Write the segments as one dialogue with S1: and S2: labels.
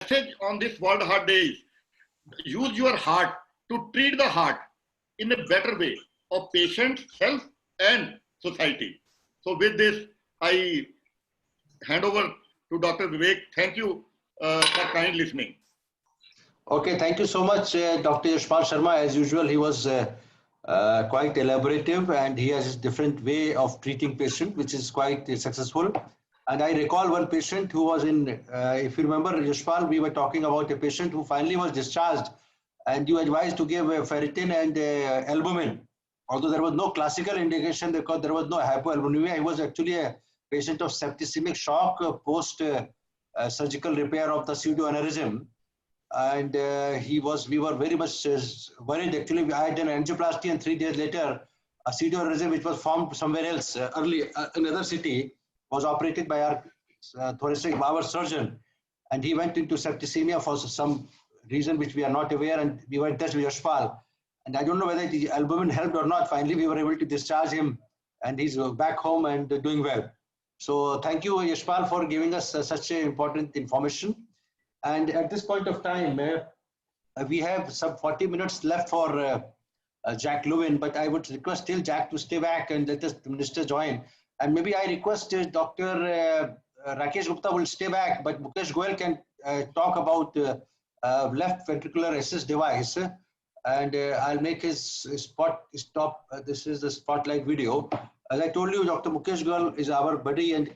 S1: message on this World Heart Day is use your heart to treat the heart in a better way of patients, health, and society. So with this, I hand over to Dr. Vivek. Thank you for kind listening.
S2: Okay, thank you so much, Dr. Yashpal Sharma. As usual, he was quite elaborative and he has a different way of treating patient, which is quite successful. And I recall one patient who was in, if you remember, Yashpal, we were talking about a patient who finally was discharged and you advised to give ferritin and albumin. Although there was no classical indication because there was no hypoalbuminemia, he was actually a patient of septicemic shock post surgical repair of the pseudoaneurysm. And we were very much worried. Actually, I had an angioplasty, and 3 days later, a pseudoaneurysm which was formed somewhere else, early another city, was operated by our our surgeon, and he went into septicemia for some reason which we are not aware, and we were in touch with Yashpal, and I don't know whether the albumin helped or not. Finally, we were able to discharge him, and he's back home and doing well. So thank you, Yashpal, for giving us such important information. And at this point of time, we have some 40 minutes left for Jack Lewin, but I would request still Jack to stay back and let the minister join. And maybe I request Dr. Rakesh Gupta will stay back, but Mukesh Goel can talk about left ventricular assist device. And I'll make his stop. This is the spotlight video. As I told you, Dr. Mukesh Goel is our buddy and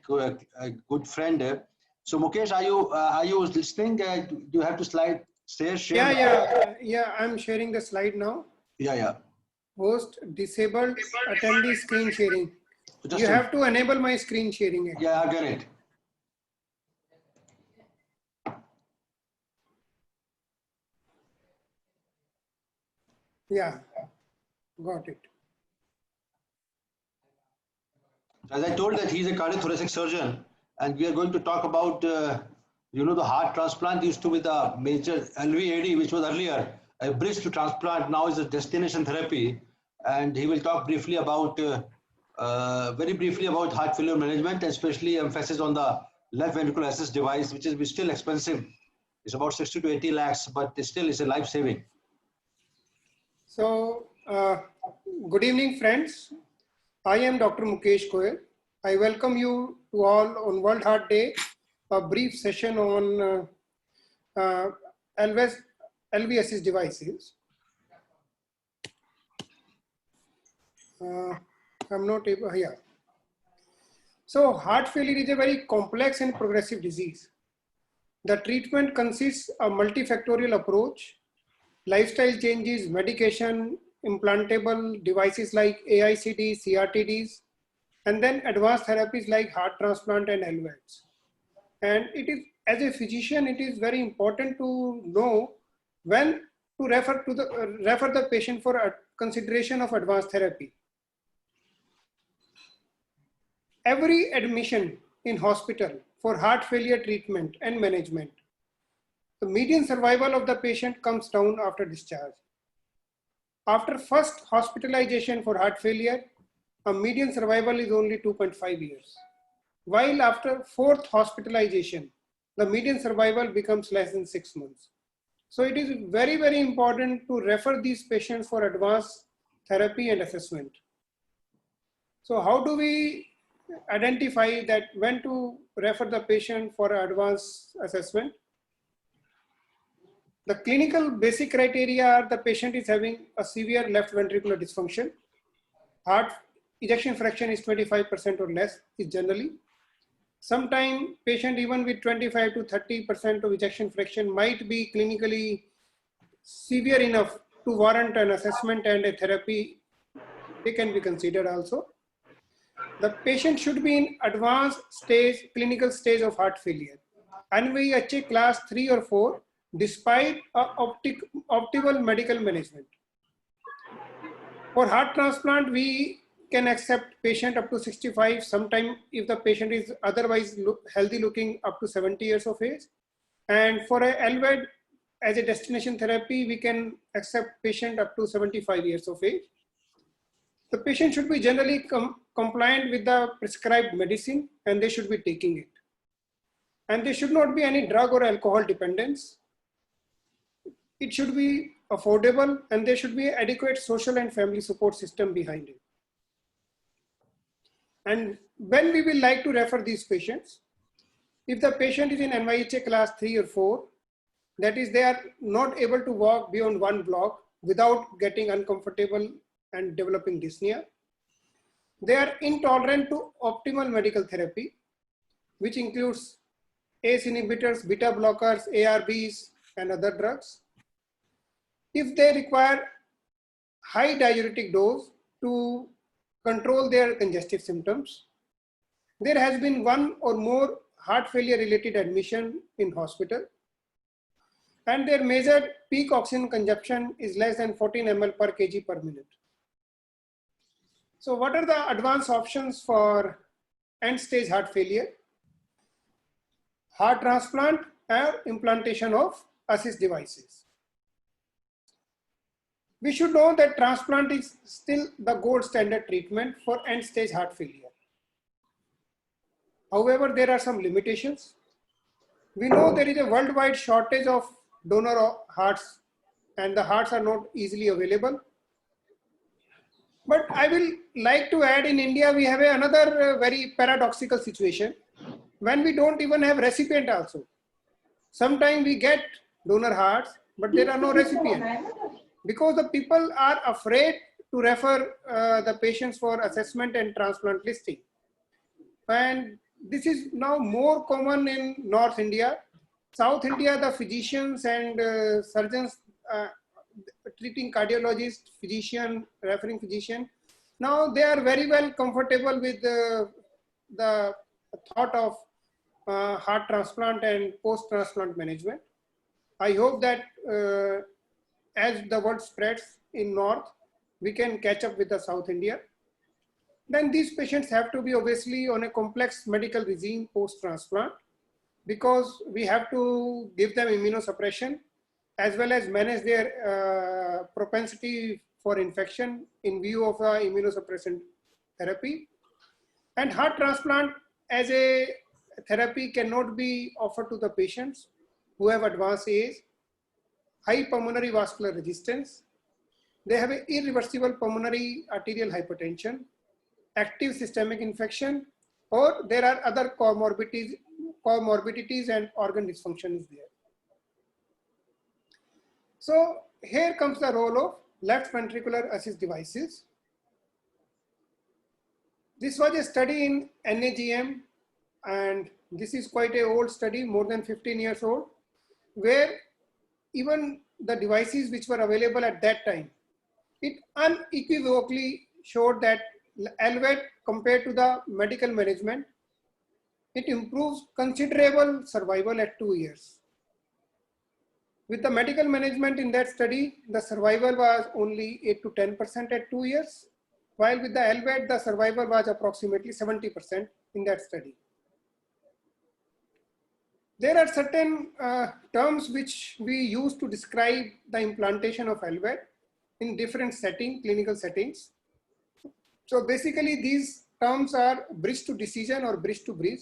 S2: good friend. So Mukesh, are you listening? Do you have to share?
S3: Yeah. I'm sharing the slide now.
S2: Yeah.
S3: Host disabled attendee screen sharing. You have to enable my screen sharing.
S2: Yeah, I get it.
S3: Yeah, got it.
S2: As I told that he's a cardiothoracic surgeon, and we are going to talk about, the heart transplant used to be the major LVAD, which was earlier a bridge to transplant, now is a destination therapy. And he will talk briefly about, very briefly about heart failure management, especially emphasis on the left ventricular assist device, which is still expensive. It's about 60 to 80 lakhs, but still is a life-saving.
S3: So, good evening, friends. I am Dr. Mukesh Goel. I welcome you to all on World Heart Day, a brief session on LV assist devices. I'm not able, yeah. So heart failure is a very complex and progressive disease. The treatment consists of multifactorial approach, lifestyle changes, medication, implantable devices like AICD, CRTDs, and then advanced therapies like heart transplant and LVADs. And it is, as a physician, it is very important to know when to refer the patient for consideration of advanced therapy. Every admission in hospital for heart failure treatment and management, the median survival of the patient comes down after discharge. After first hospitalization for heart failure, a median survival is only 2.5 years. While after fourth hospitalization, the median survival becomes less than 6 months. So it is very, very important to refer these patients for advanced therapy and assessment. So how do we identify that when to refer the patient for advanced assessment? The clinical basic criteria are the patient is having a severe left ventricular dysfunction. Heart ejection fraction is 25% or less is generally. Sometimes patient even with 25 to 30% of ejection fraction might be clinically severe enough to warrant an assessment and a therapy. They can be considered also. The patient should be in advanced stage, clinical stage of heart failure. NVHA class 3 or 4 despite optimal medical management. For heart transplant, we can accept patient up to 65, sometime if the patient is otherwise healthy looking up to 70 years of age. And for a LVAD as a destination therapy, we can accept patient up to 75 years of age. The patient should be generally compliant with the prescribed medicine and they should be taking it. and there should not be any drug or alcohol dependence. It should be affordable, and there should be adequate social and family support system behind it. And when we will like to refer these patients, if the patient is in NYHA class 3 or 4, that is, they are not able to walk beyond 1 block without getting uncomfortable and developing dyspnea. They are intolerant to optimal medical therapy, which includes ACE inhibitors, beta blockers, ARBs, and other drugs. If they require high diuretic dose to control their congestive symptoms, there has been 1 or more heart failure related admission in hospital, and their measured peak oxygen consumption is less than 14 ml per kg per minute. So what are the advanced options for end stage heart failure? Heart transplant or implantation of assist devices. We should know that transplant is still the gold standard treatment for end stage heart failure. However, there are some limitations. We know there is a worldwide shortage of donor hearts, and the hearts are not easily available. But I will like to add, in India, we have another very paradoxical situation when we don't even have recipient also. Sometimes we get donor hearts, but there are no recipients because the people are afraid to refer the patients for assessment and transplant listing. And this is now more common in North India. South India, the physicians and surgeons, treating cardiologist, physician, referring physician, now they are very well comfortable with the thought of heart transplant and post-transplant management. I hope that as the word spreads in North, we can catch up with the South India. Then these patients have to be obviously on a complex medical regime post-transplant, because we have to give them immunosuppression as well as manage their propensity for infection in view of immunosuppressant therapy. And heart transplant as a therapy cannot be offered to the patients who have advanced age, high pulmonary vascular resistance, they have an irreversible pulmonary arterial hypertension, active systemic infection, or there are other comorbidities and organ dysfunction is there. So here comes the role of left ventricular assist devices. This was a study in NAGM, and this is quite an old study, more than 15 years old, where even the devices which were available at that time, it unequivocally showed that LVAD compared to the medical management, it improves considerable survival at 2 years. With the medical management in that study, the survival was only 8 to 10% at 2 years, while with the LVAD, the survival was approximately 70% in that study. There are certain terms which we use to describe the implantation of LVAD in different clinical settings. So basically these terms are bridge to decision or bridge to bridge,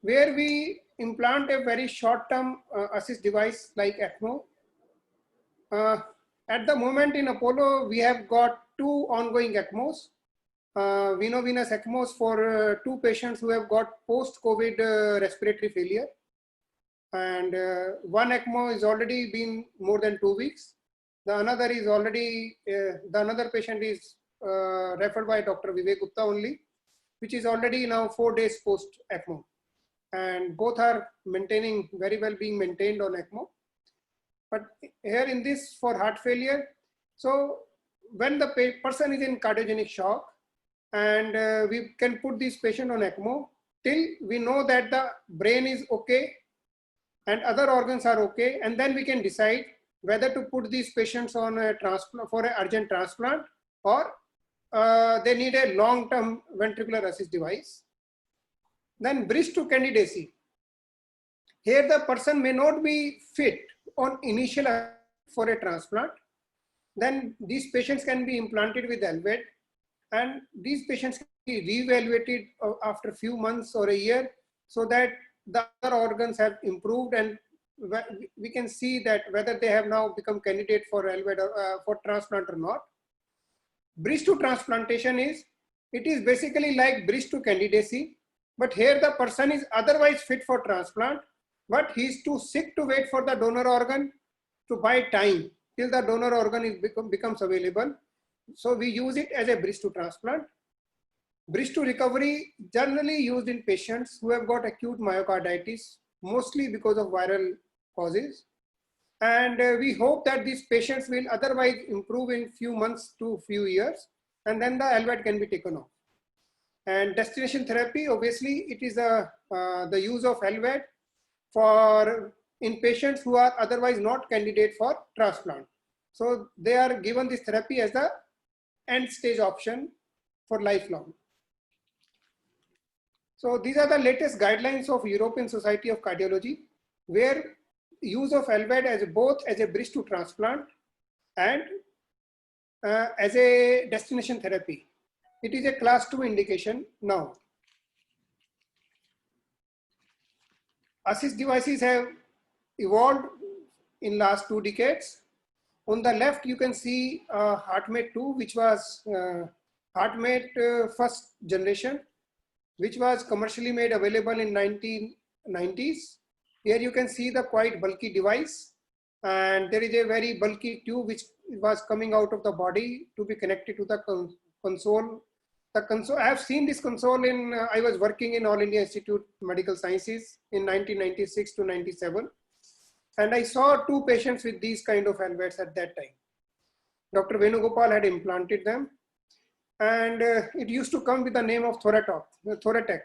S3: where we implant a very short-term assist device like ECMO. At the moment in Apollo, we have got 2 ongoing ECMOs, veno-venous ECMOs for 2 patients who have got post-COVID respiratory failure. And 1 ECMO is already been more than 2 weeks. The another is already, the another patient is referred by Dr. Vivek Gupta only, which is already now 4 days post ECMO. And both are maintaining, very well being maintained on ECMO. But here in this for heart failure, so when the person is in cardiogenic shock, and we can put this patient on ECMO till we know that the brain is okay and other organs are okay, and then we can decide whether to put these patients on a transplant for an urgent transplant, or they need a long-term ventricular assist device. Then bridge to candidacy. Here the person may not be fit on initial for a transplant. Then these patients can be implanted with LVAD, and these patients can be re-evaluated after a few months or a year, so that the other organs have improved, and we can see that whether they have now become candidate for LVAD or, for transplant or not. Bridge to transplantation is, it is basically like bridge to candidacy, but here the person is otherwise fit for transplant, but he is too sick to wait for the donor organ to buy time till the donor organ is becomes available. So we use it as a bridge to transplant. Bridge to recovery generally used in patients who have got acute myocarditis, mostly because of viral causes. And we hope that these patients will otherwise improve in few months to few years, and then the LVAD can be taken off. And destination therapy, obviously, it is the use of LVAD for in patients who are otherwise not candidate for transplant. So they are given this therapy as the end stage option for lifelong. So these are the latest guidelines of European Society of Cardiology, where use of LVAD as both as a bridge to transplant and as a destination therapy. It is a class 2 indication now. Assist devices have evolved in last 2 decades. On the left, you can see HeartMate 2, which was HeartMate first generation, which was commercially made available in 1990s. Here you can see the quite bulky device, and there is a very bulky tube which was coming out of the body to be connected to the console. The console, I have seen this console in, I was working in All India Institute of Medical Sciences in 1996 to 97. And I saw 2 patients with these kind of LVADs at that time. Dr. Venugopal had implanted them, and it used to come with the name of Thoratec.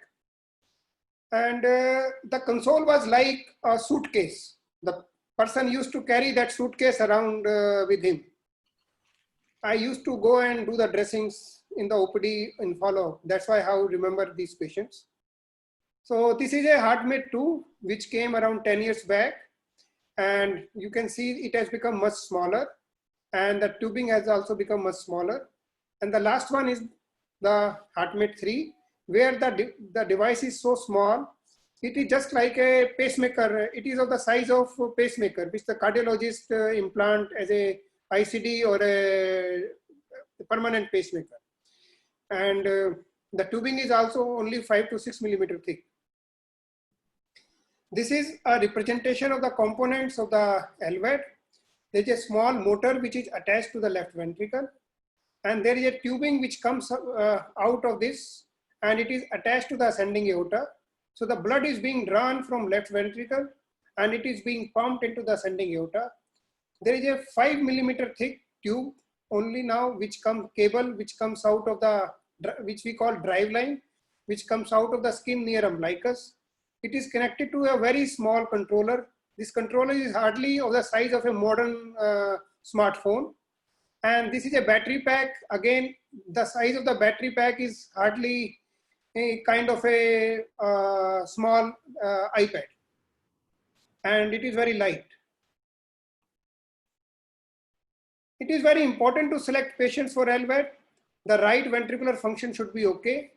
S3: And the console was like a suitcase. The person used to carry that suitcase around with him. I used to go and do the dressings in the OPD in follow-up. That's why how I remember these patients. So this is a HeartMate 2, which came around 10 years back. And you can see it has become much smaller, and the tubing has also become much smaller. And the last one is the HeartMate 3, where the device is so small, it is just like a pacemaker. It is of the size of a pacemaker, which the cardiologist implant as a ICD or a permanent pacemaker. And the tubing is also only 5 to 6 millimeter thick. This is a representation of the components of the LVAD. There is a small motor which is attached to the left ventricle, and there is a tubing which comes out of this, and it is attached to the ascending aorta. So the blood is being drawn from left ventricle, and it is being pumped into the ascending aorta. There is a 5 millimeter thick tube only now, which comes out of the, which we call drive line, which comes out of the skin near umbilicus. It is connected to a very small controller. This controller is hardly of the size of a modern smartphone. And this is a battery pack. Again, the size of the battery pack is hardly a kind of a small iPad. And it is very light. It is very important to select patients for LVAD. The right ventricular function should be okay,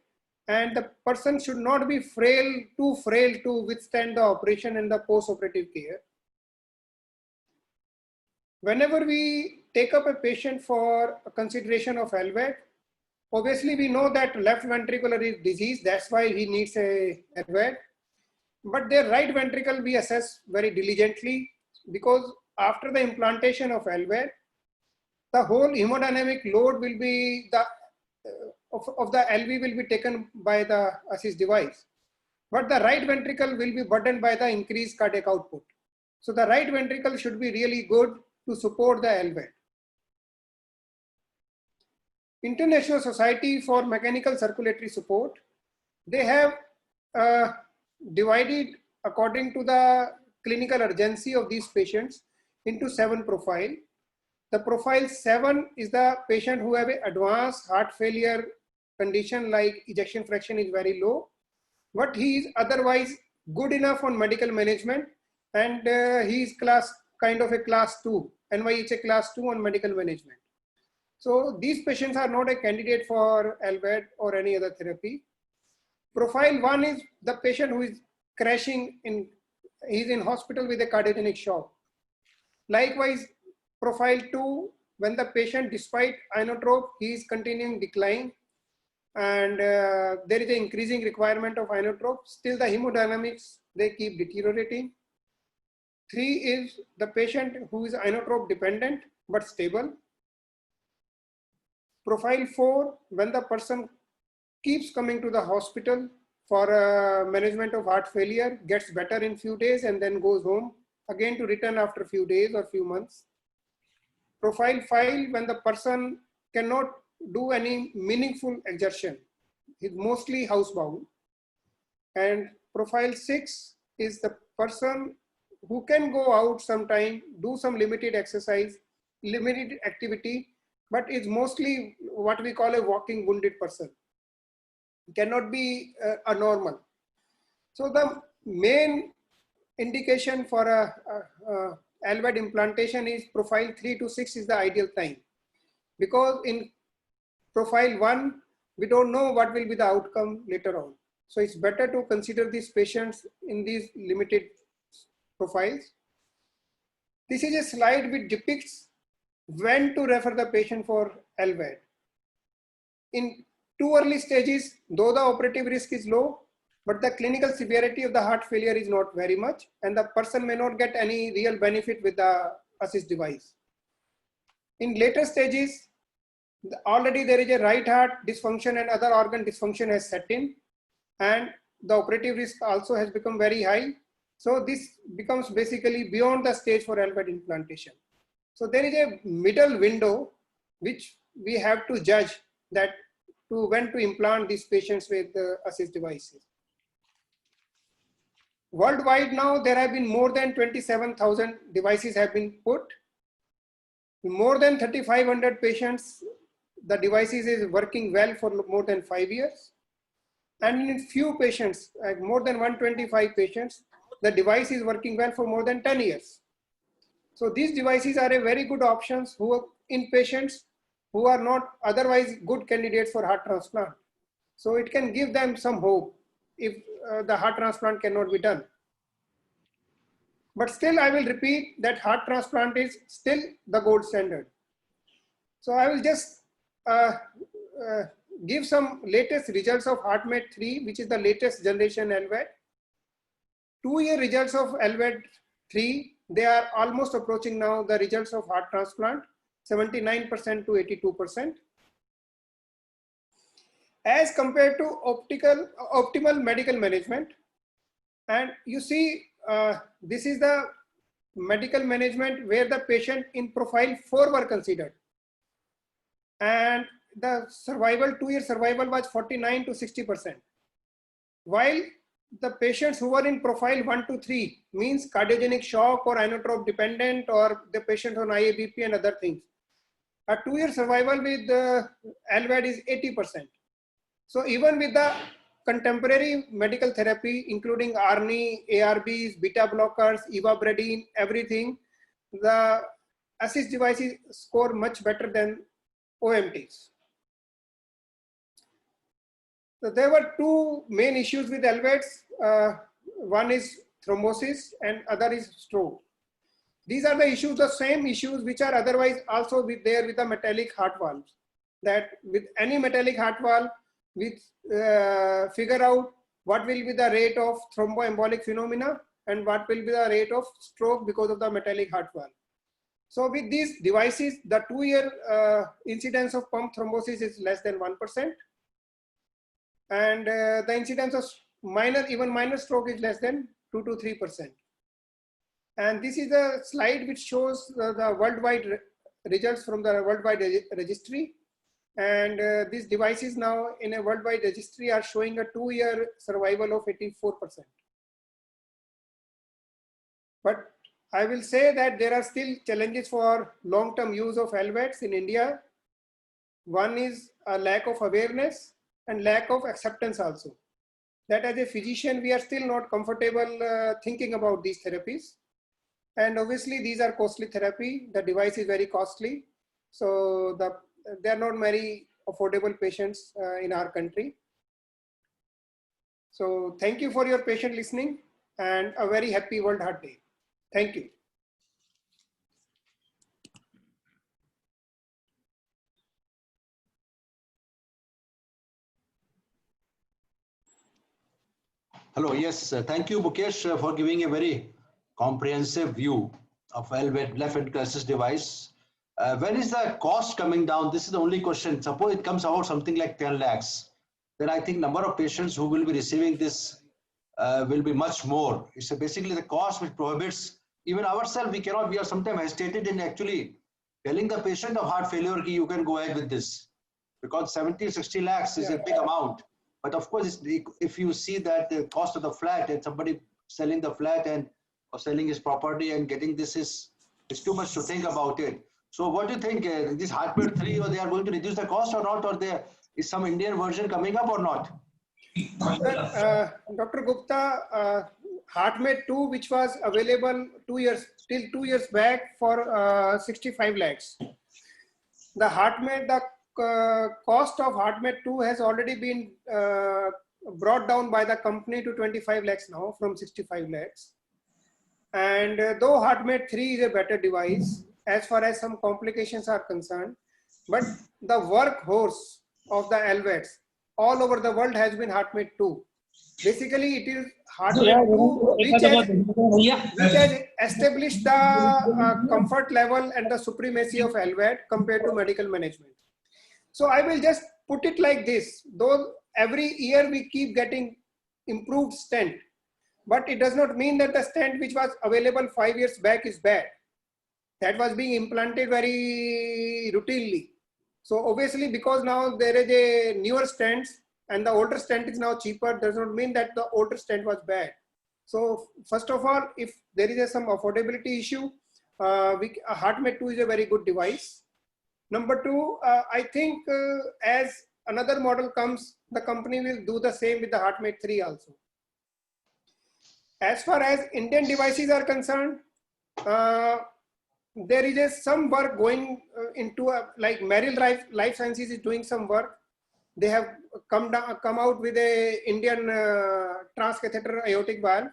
S3: and the person should not be too frail to withstand the operation and the post-operative care. Whenever we take up a patient for a consideration of LVAD, obviously we know that left ventricular is diseased, that's why he needs a LVAD. But their right ventricle we assess very diligently, because after the implantation of LVAD, the whole hemodynamic load will be of the LV will be taken by the assist device. But the right ventricle will be burdened by the increased cardiac output. So the right ventricle should be really good to support the LVAD. International Society for Mechanical Circulatory Support, they have divided according to the clinical urgency of these patients into 7 profiles. The profile 7 is the patient who have an advanced heart failure condition, like ejection fraction is very low, but he is otherwise good enough on medical management, and he is kind of a class 2, NYHA class 2 on medical management. So these patients are not a candidate for LVAD or any other therapy. Profile 1 is the patient who is crashing he's in hospital with a cardiogenic shock. Likewise, profile 2, when the patient, despite inotrope, he is continuing decline, and there is an increasing requirement of inotrope, still the hemodynamics, they keep deteriorating. 3 is the patient who is inotrope dependent but stable. Profile 4, when the person keeps coming to the hospital for management of heart failure, gets better in few days and then goes home again to return after few days or few months. Profile 5, when the person cannot do any meaningful exertion, he's mostly housebound. And profile 6 is the person who can go out sometime, do some limited exercise, limited activity, but is mostly what we call a walking wounded person. Cannot be a normal. So the main indication for a LVAD implantation is profile 3 to 6 is the ideal time, because in profile 1 we don't know what will be the outcome later on. So it's better to consider these patients in these limited profiles. This is a slide which depicts when to refer the patient for LVAD. In 2 early stages, though the operative risk is low, but the clinical severity of the heart failure is not very much, and the person may not get any real benefit with the assist device. In later stages, already there is a right heart dysfunction and other organ dysfunction has set in, and the operative risk also has become very high. So this becomes basically beyond the stage for LVAD implantation. So there is a middle window which we have to judge that to when to implant these patients with assist devices. Worldwide now, there have been more than 27,000 devices have been put. More than 3,500 patients, the devices is working well for more than 5 years. And in few patients, like more than 125 patients, the device is working well for more than 10 years. So these devices are a very good options in patients who are not otherwise good candidates for heart transplant. So it can give them some hope if the heart transplant cannot be done. But still, I will repeat that heart transplant is still the gold standard. So I will just give some latest results of HeartMate 3, which is the latest generation LVAD. 2-year results of LVAD 3, they are almost approaching now the results of heart transplant, 79% to 82%. As compared to optimal medical management. And you see, this is the medical management where the patient in profile 4 were considered. And the survival, 2-year survival was 49 to 60%. While the patients who were in profile 1 to 3, means cardiogenic shock or inotrope dependent, or the patient on IABP and other things, a 2-year survival with LVAD is 80%. So even with the contemporary medical therapy, including ARNI, ARBs, beta blockers, ivabradine, everything, the assist devices score much better than OMTs. So there were 2 main issues with LVADs. One is thrombosis and other is stroke. These are the issues, the same issues which are otherwise also there with the metallic heart valves. That with any metallic heart valve, we figure out what will be the rate of thromboembolic phenomena and what will be the rate of stroke because of the metallic heart valve. So with these devices, the 2-year incidence of pump thrombosis is less than 1%. And the incidence of even minor stroke is less than 2 to 3%. And this is a slide which shows the worldwide results from the worldwide registry. And these devices now in a worldwide registry are showing a 2-year survival of 84%. But I will say that there are still challenges for long-term use of LVADs in India. One is a lack of awareness and lack of acceptance also. That as a physician, we are still not comfortable thinking about these therapies. And obviously these are costly therapy. The device is very costly. So they are not very affordable patients in our country. So thank you for your patient listening. and a very happy World Heart Day. Thank you.
S2: Hello, yes, thank you, Mukesh, for giving a very comprehensive view of left ventricular assist device. When is the cost coming down? This is the only question. Suppose it comes out something like 10 lakhs, then I think number of patients who will be receiving this will be much more. It's basically the cost which prohibits even ourselves. We are sometimes hesitated in actually telling the patient of heart failure, you can go ahead with this, because 70, 60 lakhs is a big amount. But of course, if you see that the cost of the flat and somebody selling the flat and or selling his property and getting this is too much to think about it. So what do you think? This HeartMate 3, or they are going to reduce the cost or not, or there is some Indian version coming up or not?
S3: Dr. Gupta, HeartMate 2, which was available till 2 years back for 65 lakhs. The cost of HeartMate 2 has already been brought down by the company to 25 lakhs now from 65 lakhs. And though HeartMate 3 is a better device as far as some complications are concerned, but the workhorse of the LVADs all over the world has been HeartMate 2. Basically, it is HeartMate 2 which has established the comfort level and the supremacy of LVAD compared to medical management. So I will just put it like this, though every year we keep getting improved stent, but it does not mean that the stent which was available 5 years back is bad. That was being implanted very routinely. So obviously, because now there is a newer stent and the older stent is now cheaper, does not mean that the older stent was bad. So first of all, if there is some affordability issue, HeartMate 2 is a very good device. Number two, I think as another model comes, the company will do the same with the HeartMate 3 also. As far as Indian devices are concerned, there is some work going into like Merrill Life Sciences is doing some work. They have come out with a Indian transcatheter aortic valve,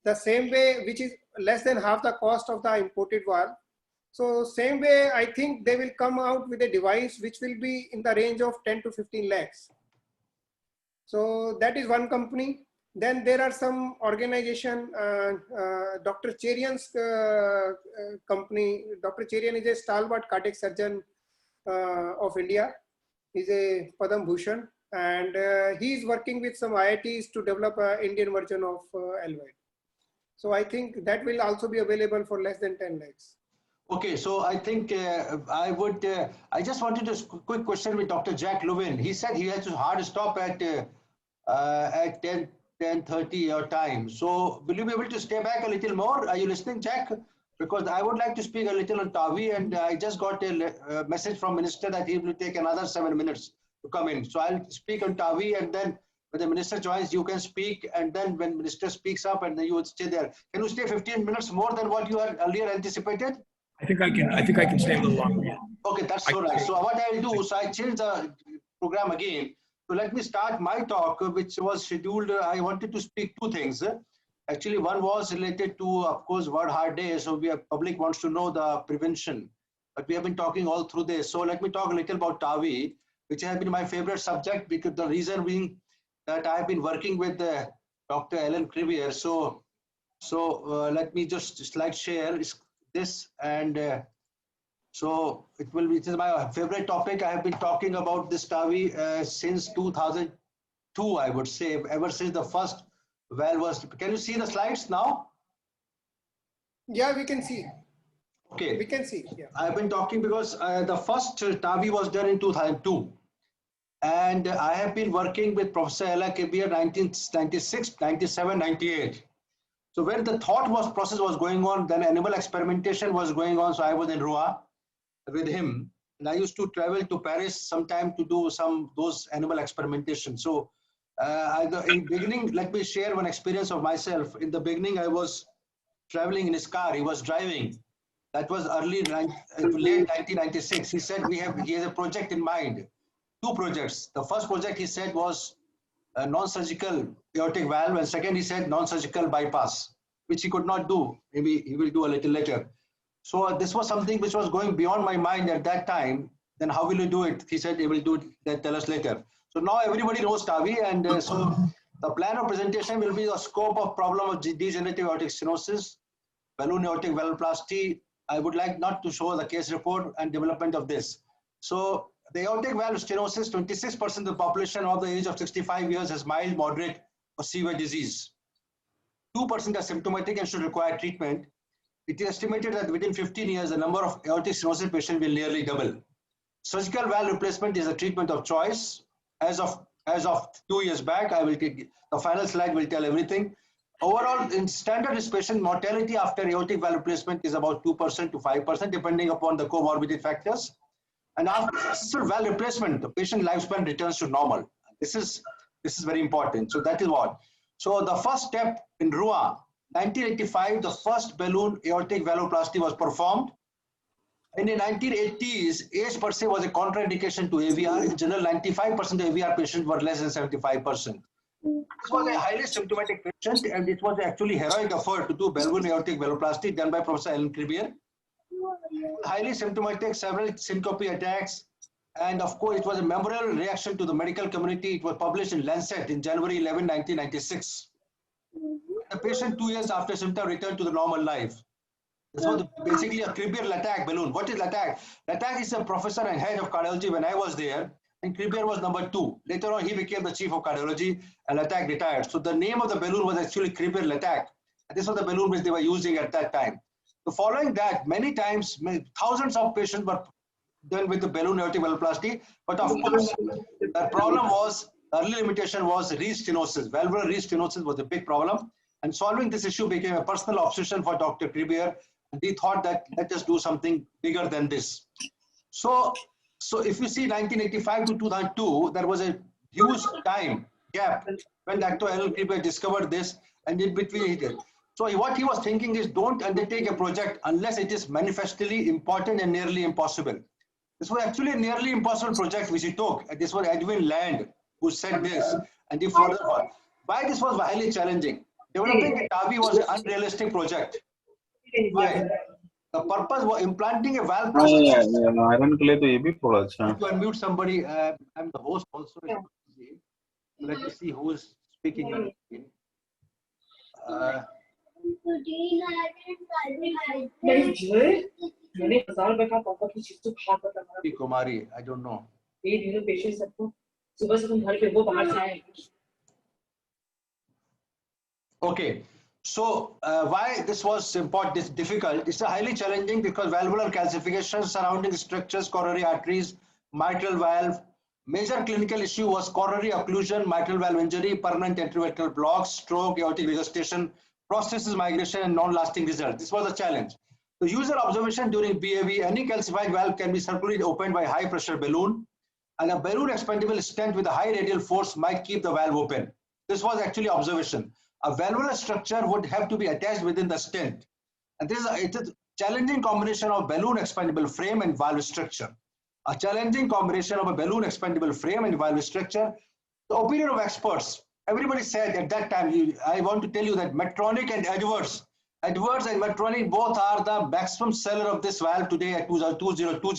S3: the same way, which is less than half the cost of the imported valve. So same way, I think they will come out with a device which will be in the range of 10 to 15 lakhs. So that is one company. Then there are some organization, Dr. Cherian's company. Dr. Cherian is a stalwart cardiac surgeon of India. He's a Padam Bhushan, and he is working with some IITs to develop an Indian version of LVAD. So I think that will also be available for less than 10 lakhs.
S2: Okay, so I think I just wanted a quick question with Dr. Jack Lewin. He said he has to hard stop at 10:30 your time. So will you be able to stay back a little more? Are you listening, Jack? Because I would like to speak a little on TAVI, and I just got a message from Minister that he will take another 7 minutes to come in. So I'll speak on TAVI, and then when the Minister joins, you can speak, and then when Minister speaks up, and then you would stay there. Can you stay 15 minutes more than what you had earlier anticipated?
S4: I think I can stay a little longer. Yeah.
S2: Okay, that's so nice. So what I'll do, so I changed the program again. So let me start my talk, which was scheduled. I wanted to speak two things. Actually, one was related to, of course, World Heart Day. So public wants to know the prevention, but we have been talking all through this. So let me talk a little about TAVI, which has been my favorite subject, because the reason being that I've been working with Dr. Ellen Crivier. So let me just slide share this, and so it is my favorite topic. I have been talking about this TAVI since 2002, I would say, ever since the first valve was. Can you see the slides now?
S3: Yeah, we can see.
S2: Okay.
S3: We can see. Yeah.
S2: I've been talking because the first TAVI was done in 2002. And I have been working with Professor Ella Crivier 1996, 97, 98. So when the process was going on, then animal experimentation was going on. So I was in Rouen with him, and I used to travel to Paris sometime to do those animal experimentation. So in beginning, let me share one experience of myself. In the beginning, I was traveling in his car. He was driving. That was late 1996. He said he has a project in mind, two projects. The first project he said was a non-surgical aortic valve, and second he said non-surgical bypass, which he could not do. Maybe he will do a little later. So this was something which was going beyond my mind at that time. Then how will you do it? He said he will do it, then tell us later. So now everybody knows TAVI, and so the plan of presentation will be the scope of problem of degenerative aortic stenosis, balloon aortic valvoplasty. I would like not to show the case report and development of this. So the aortic valve stenosis, 26% of the population of the age of 65 years has mild, moderate, or severe disease. 2% are symptomatic and should require treatment. It is estimated that within 15 years, the number of aortic stenosis patients will nearly double. Surgical valve replacement is a treatment of choice. As of 2 years back, I will take the final slide will tell everything. Overall, in standard risk patient, mortality after aortic valve replacement is about 2% to 5%, depending upon the comorbidity factors. And after successful valve replacement, the patient lifespan returns to normal. This is very important. So that is what. So the first step in Rouen, 1985, the first balloon aortic valvoplasty was performed. In the 1980s, age per se was a contraindication to AVR. In general, 95% of AVR patients were less than 75%. This was a highly symptomatic patient, and it was actually heroic effort to do balloon aortic valvoplasty done by Professor Alan Crebier. Highly symptomatic, several syncope attacks, and of course, it was a memorable reaction to the medical community. It was published in Lancet in January 11, 1996. The patient 2 years after symptom returned to the normal life. This was basically a Crebier-Latac balloon. What is Latac? Latac is a professor and head of cardiology when I was there, and Crebier was number 2. Later on, he became the chief of cardiology, and Latac retired. So the name of the balloon was actually Crebier-Latac. This was the balloon which they were using at that time. So following that, many times, thousands of patients were done with the balloon aortic valvoplasty, but of course, the problem was, the early limitation was restenosis. Valvular restenosis was a big problem, and solving this issue became a personal obsession for Dr. Crebier. We thought that let us do something bigger than this. So if you see 1985 to 2002, there was a huge time gap when Dr. Alan Crebier discovered this, and in between he did. So what he was thinking is, don't undertake a project unless it is manifestly important and nearly impossible. This was actually a nearly impossible project which he took. And this was Edwin Land who said this, and he further on. Why this was highly challenging? Developing a TAVI was an unrealistic project. Why? The purpose was implanting a valve process.
S5: Iron के लिए तो ये भी थोड़ा अच्छा है.
S2: To unmute somebody. I'm the host also. Let me see who is speaking. Kumari, I don't know. Okay. So why this was important, this difficult, it's a highly challenging because valvular calcification surrounding structures, coronary arteries, mitral valve. Major clinical issue was coronary occlusion, mitral valve injury, permanent anterioventricular blocks, stroke, aortic regurgitation, prosthesis migration, and non-lasting result. This was a challenge. The user observation during BAV, any calcified valve can be circularly opened by high pressure balloon, and a balloon expandable stent with a high radial force might keep the valve open. This was actually observation. A valvular structure would have to be attached within the stent. And this is it's a challenging combination of balloon expandable frame and valve structure. A challenging combination of a balloon expandable frame and valve structure. The opinion of experts, everybody said at that time, I want to tell you that Medtronic and Edwards and Medtronic both are the maximum seller of this valve today at 2020.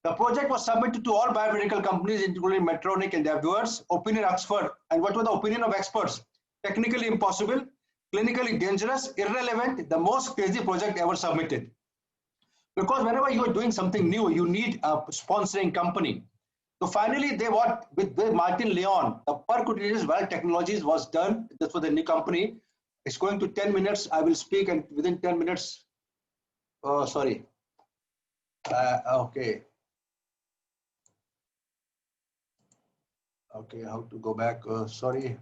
S2: The project was submitted to all biomedical companies, including Medtronic and Edwards. Opinion expert. And what was the opinion of experts? Technically impossible, clinically dangerous, irrelevant, the most crazy project ever submitted. Because whenever you are doing something new, you need a sponsoring company. So finally, with Martin Leon, the percutaneous valve technologies was done. That's for the new company. It's going to 10 minutes. I will speak, and within 10 minutes. Oh, sorry. Okay. Okay, how to go back? Sorry.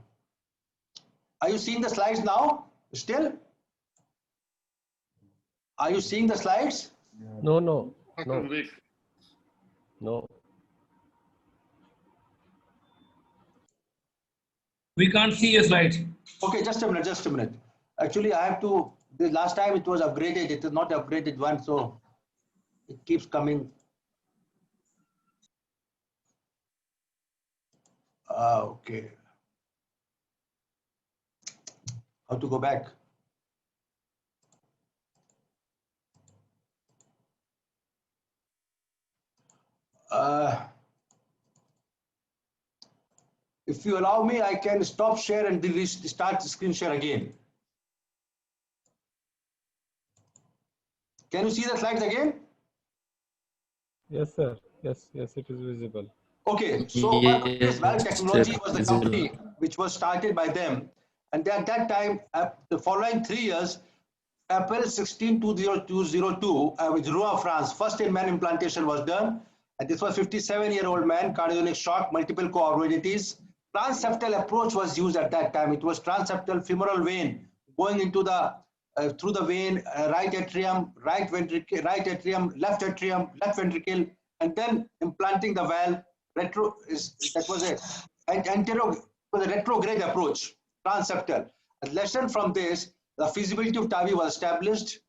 S2: Are you seeing the slides now? Still? Are you seeing the slides?
S6: No.
S4: We can't see your slides.
S2: Okay, just a minute. Actually, I have to, the last time it was upgraded, it is not upgraded one, so it keeps coming. Okay. How to go back? If you allow me, I can stop share and start screen share again. Can you see the slides again?
S6: Yes, sir. Yes, it is visible.
S2: Okay, so this Valve
S7: Yes,
S2: Technology
S7: sir.
S2: was the
S7: Visible.
S2: company which was started by them. And at that time, the following 3 years, April 16, 2002, with Rouen, France, first in-man implantation was done. And this was 57-year-old man, cardiogenic shock, multiple comorbidities. Transseptal approach was used at that time. It was transseptal femoral vein going into the through the vein, right atrium, right ventricle, right atrium, left ventricle, and then implanting the valve. That was a retrograde approach, transseptal. A lesson from this, the feasibility of TAVI was established.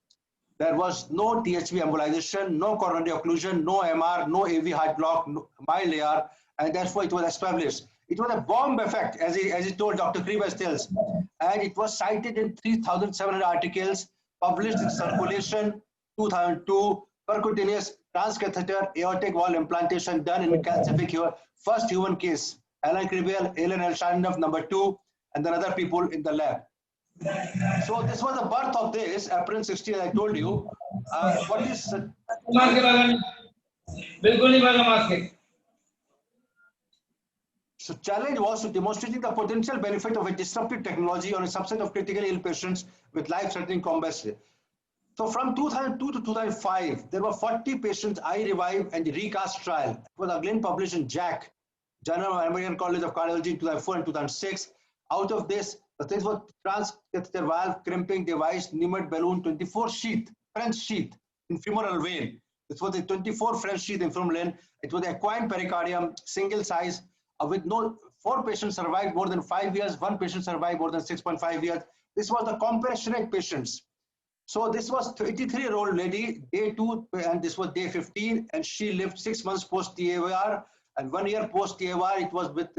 S2: There was no THV embolization, no coronary occlusion, no MR, no AV heart block, no, mild AR, and therefore it was established. It was a bomb effect, as he told Dr. Kribes tells, and it was cited in 3,700 articles, published in Circulation 2002, percutaneous transcatheter aortic valve implantation done in calcific first human case. Alan Kribel, Alan Elshanov, number 2, and then other people in the lab. So this was the birth of this, April 16, I told you. What is... So challenge was to demonstrating the potential benefit of a disruptive technology on a subset of critically ill patients with life-threatening combat. So from 2002 to 2005, there were 40 patients iRevive and recast trial. It was again published in JACC, Journal of American College of Cardiology, in 2004 and 2006. Out of this, the things were transcatheter valve crimping device, pneumatic balloon, 24 sheath, French sheath in femoral vein. This was a 24 French sheath in femoral vein. It was equine pericardium, single size, with no 4 patients survived more than 5 years, 1 patient survived more than 6.5 years. This was the compassionate patients. So this was 83-year-old lady, day 2, and this was day 15, and she lived 6 months post TAVR, and 1 year post TAVR. It was with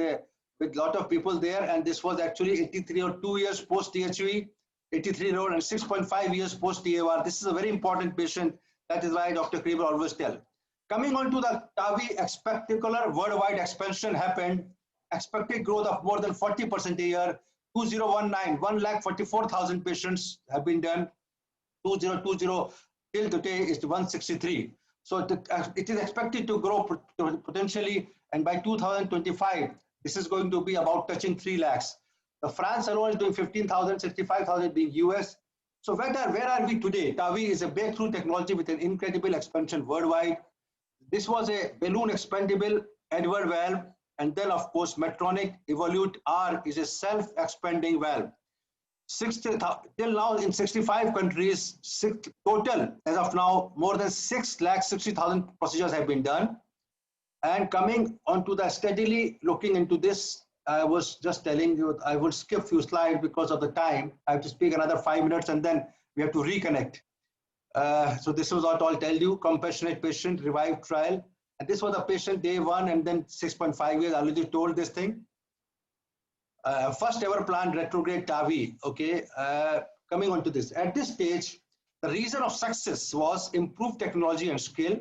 S2: lot of people there, and this was actually 83 or 2 years post THV, 83-year-old and 6.5 years post TAVR. This is a very important patient. That is why Dr. Kribel always tell. Coming on to the TAVI, spectacular worldwide expansion happened. Expected growth of more than 40% a year. 2019, 1,44,000 patients have been done. 2020 till today is 163. So it is expected to grow potentially, and by 2025, this is going to be about touching 3 lakhs. France alone is doing 15,000, 65,000 being US. So where are we today? TAVI is a breakthrough technology with an incredible expansion worldwide. This was a balloon expandable Edward valve, and then of course Medtronic Evolute R is a self-expanding valve. Till now in 65 countries, total as of now, more than 6,60,000 procedures have been done. And coming on to the steadily looking into this, I was just telling you, I will skip few slides because of the time. I have to speak another 5 minutes and then we have to reconnect. So this was what I'll tell you, compassionate patient revive trial. And this was a patient day 1 and then 6.5 years, I already told this thing. First ever planned retrograde TAVI, okay. Coming on to this, at this stage, the reason of success was improved technology and skill,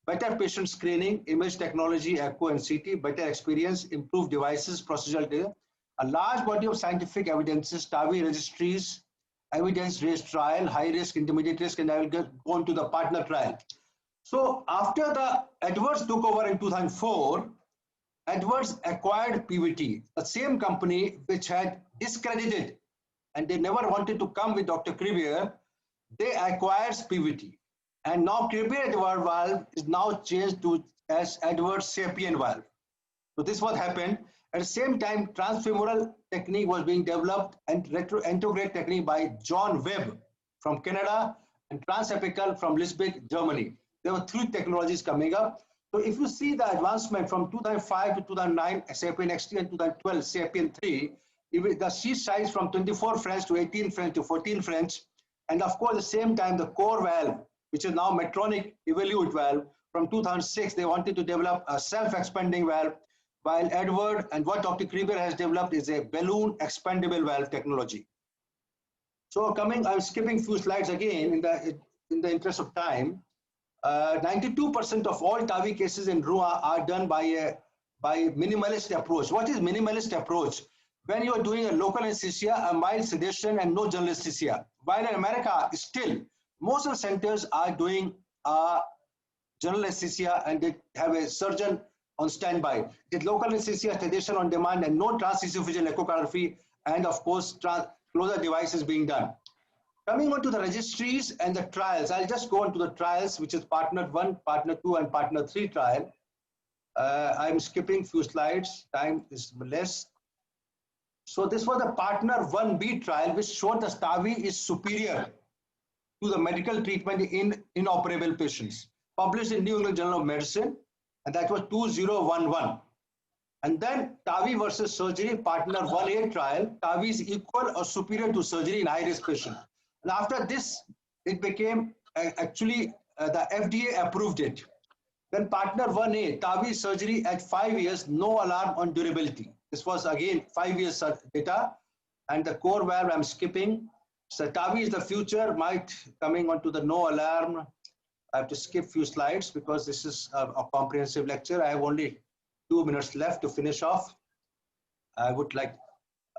S2: better patient screening, image technology, echo and CT, better experience, improved devices, procedural data, a large body of scientific evidences, TAVI registries, evidence-based trial, high risk, intermediate risk, and I will go on to the partner trial. So after the Edwards took over in 2004, Edwards acquired PVT, the same company which had discredited, and they never wanted to come with Dr. Kribbe. They acquired PVT. And now Kribbe Edwards valve is now changed to as Edwards Sapien valve. So this what happened. At the same time, transfemoral technique was being developed and retrograde technique by John Webb from Canada and transapical from Leipzig, Germany. There were 3 technologies coming up. So if you see the advancement from 2005 to 2009, Sapien XT, and 2012, Sapien 3, the sheath size from 24 French to 18 French to 14 French, and of course, at the same time, the core valve, which is now Medtronic Evolute valve, from 2006, they wanted to develop a self-expanding valve, while Edward and what Dr. Kribbe has developed is a balloon expandable valve technology. So I'm skipping few slides again in the interest of time. 92% of all TAVI cases in RUA are done by minimalist approach. What is minimalist approach? When you are doing a local anesthesia, a mild sedation, and no general anesthesia. While in America, still, most of the centers are doing general anesthesia and they have a surgeon on standby. It's local anesthesia, sedation on demand, and no transesophageal echography, and of course, closer device is being done. Coming on to the registries and the trials, I'll just go on to the trials, which is Partner 1, Partner 2, and Partner 3 trial. I'm skipping few slides, time is less. So this was the Partner 1B trial, which showed the TAVI is superior to the medical treatment in inoperable patients. Published in New England Journal of Medicine, and that was 2011. And then TAVI versus surgery, Partner 1A trial, TAVI is equal or superior to surgery in high-risk patients. And after this, it became actually the FDA approved it. Then Partner 1A, TAVI surgery at 5 years, no alarm on durability. This was again 5 years data. And the core valve I'm skipping. So TAVI is the future, might coming on to the no alarm. I have to skip few slides because this is a comprehensive lecture. I have only 2 minutes left to finish off. I would like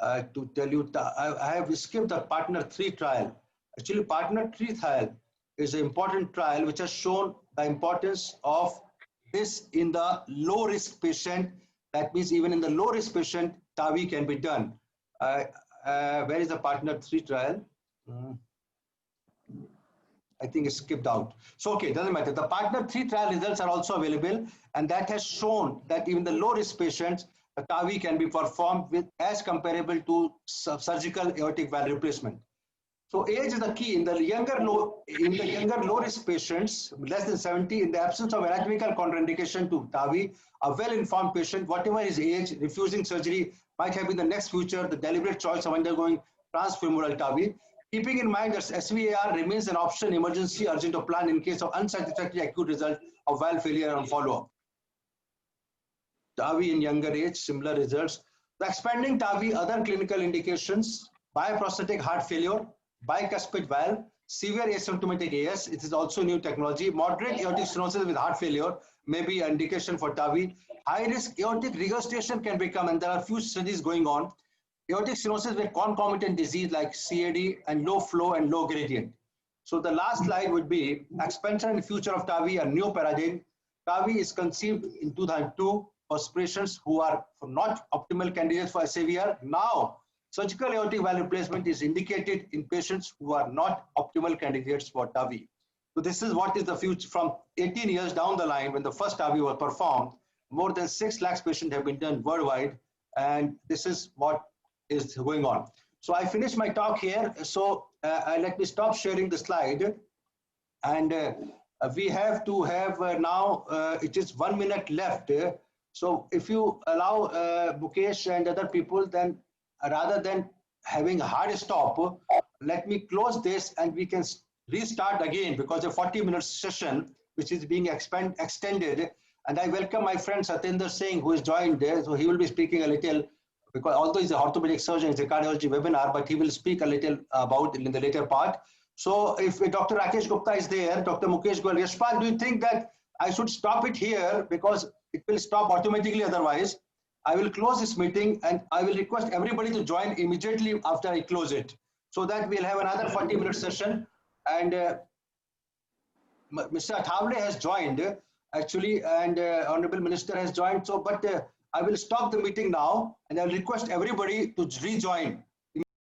S2: to tell you, I have skipped the Partner 3 trial. Actually, Partner 3 trial is an important trial which has shown the importance of this in the low-risk patient. That means even in the low-risk patient, TAVI can be done. Where is the Partner 3 trial? I think it's skipped out. So, okay, doesn't matter. The Partner 3 trial results are also available, and that has shown that even the low-risk patients, the TAVI can be performed with as comparable to surgical aortic valve replacement. So age is the key. In the younger low-risk patients, less than 70, in the absence of anatomical contraindication to TAVI, a well-informed patient, whatever his age, refusing surgery might have in the next future the deliberate choice of undergoing transfemoral TAVI. Keeping in mind that SVAR remains an option, emergency, urgent or plan in case of unsatisfactory acute result of valve failure and follow-up. TAVI in younger age, similar results. The expanding TAVI, other clinical indications, bioprosthetic heart failure, bicuspid valve, severe asymptomatic AS, it is also new technology, moderate aortic stenosis with heart failure may be an indication for TAVI. High-risk aortic regurgitation can become, and there are few studies going on, aortic stenosis with concomitant disease like CAD and low flow and low gradient. So the last slide would be expansion and future of TAVI, a new paradigm. TAVI is conceived in 2002 for patients who are not optimal candidates for SAVR. Now, surgical aortic valve replacement is indicated in patients who are not optimal candidates for TAVI. So this is what is the future from 18 years down the line when the first TAVI was performed. More than 6 lakhs patients have been done worldwide, and this is what is going on. So I finished my talk here. So let me stop sharing the slide. And we have to have now, it is 1 minute left. So if you allow Mukesh and other people, then rather than having a hard stop, let me close this and we can restart again because a 40-minute session, which is being extended. And I welcome my friend Satinder Singh, who is joined there. So he will be speaking a little, because although he's a orthopedic surgeon, it's a cardiology webinar, but he will speak a little about it in the later part. So if Dr. Rakesh Gupta is there, Dr. Mukesh Goel, Yashpal, do you think that I should stop it here because it will stop automatically otherwise? I will close this meeting and I will request everybody to join immediately after I close it so that we'll have another 40-minute session. And Mr. Athavale has joined actually, and Honorable Minister has joined. So, but I will stop the meeting now and I'll request everybody to rejoin